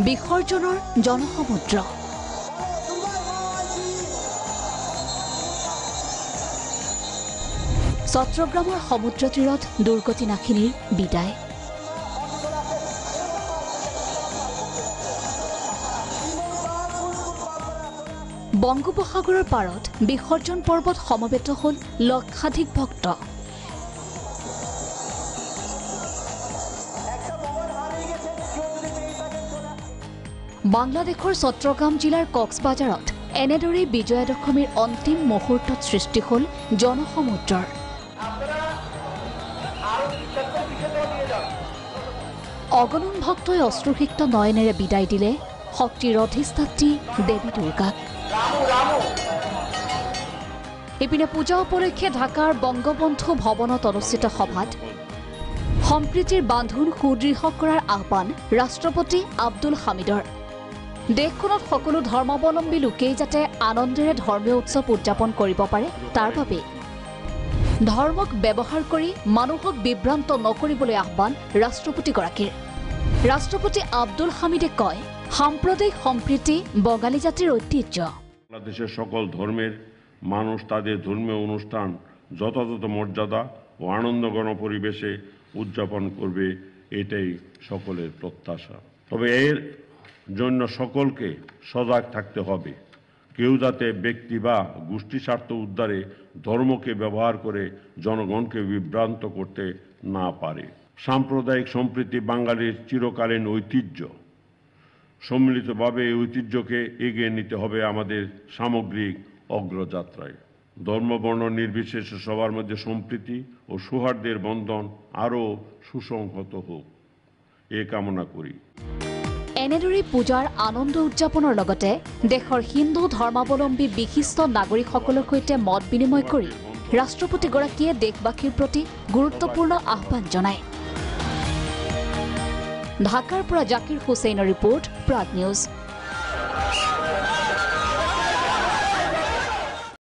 বিসৰ্জনৰ জনসমুদ্ৰ। চট্টগ্ৰামৰ সমুদ্ৰ তীৰত দুৰ্গতি নাশিনীৰ বিদায়। বংগোপসাগৰৰ পাৰত বিসৰ্জন পৰ্বত সমবেত হ'ল লক্ষাধিক ভক্ত। বাংলাদেশৰ চট্টগ্ৰাম জিলাৰ কক্সবাজাৰত এনেদৰে বিজয়া দশমীৰ অন্তিম মুহূৰ্তত সৃষ্টি হ'ল জনসমুদ্ৰৰ। অগণন ভক্তই অশ্ৰুসিক্ত নয়নেৰে বিদায় দিলে শক্তিৰ অধিষ্ঠাত্ৰী দেৱী দুৰ্গাক। ইপিনে পূজা উপলক্ষে ঢাকাৰ বংগবন্ধু ভৱনত অনুষ্ঠিত সভাত সম্প্ৰীতিৰ বান্ধোন সুদৃঢ় কৰাৰ আহ্বান ৰাষ্ট্ৰপতি আব্দুল হামিদৰ। দেশখনত সকলো ধৰ্মাৱলম্বী লোকেই যাতে আনন্দেৰে ধৰ্মীয় উৎসৱ উদযাপন কৰিব পাৰে তাৰ বাবে ধৰ্মক ব্যৱহাৰ কৰি মানুহক বিভ্ৰান্ত নকৰিবলৈ আহ্বান ৰাষ্ট্ৰপতিগৰাকীৰ। ৰাষ্ট্ৰপতি আব্দুল হামিদে কয়, সাম্প্ৰদায়িক সম্প্ৰীতি বঙালী জাতিৰ ঐতিহ্য। বাংলাদেশের সকল ধর্মের মানুষ তাদের ধর্মীয় অনুষ্ঠান যথাযথ মর্যাদা ও আনন্দঘন পরিবেশে উদযাপন করবে, এটাই সকলের প্রত্যাশা। তবে এর জন্য সকলকে সজাগ থাকতে হবে। কেউ যাতে ব্যক্তি বা গোষ্ঠী স্বার্থ উদ্ধারে ধর্মকে ব্যবহার করে জনগণকে বিভ্রান্ত করতে না পারে। সাম্প্রদায়িক সম্প্রীতি বাঙালির চিরকালীন ঐতিহ্য। সম্মিলিতভাবে এই ঐতিহ্যকে এগিয়ে নিতে হবে আমাদের সামগ্রিক অগ্রযাত্রায়। ধর্মবর্ণ নির্বিশেষে সবার মধ্যে সম্প্রীতি ও সৌহার্দ্যের বন্ধন আরও সুসংহত হোক, এ কামনা করি। এনেদৰে পূজাৰ আনন্দ উদযাপনৰ লগতে দেশৰ হিন্দু ধৰ্মাৱলম্বী বিশিষ্ট নাগৰিকসকলৰ সৈতে মত বিনিময় কৰি ৰাষ্ট্ৰপতিগৰাকীয়ে দেশবাসীৰ প্ৰতি গুৰুত্বপূৰ্ণ আহ্বান জনায়। ঢাকাৰ পৰা জাকিৰ হুছেইনৰ ৰিপৰ্ট, প্ৰাগ নিউজ।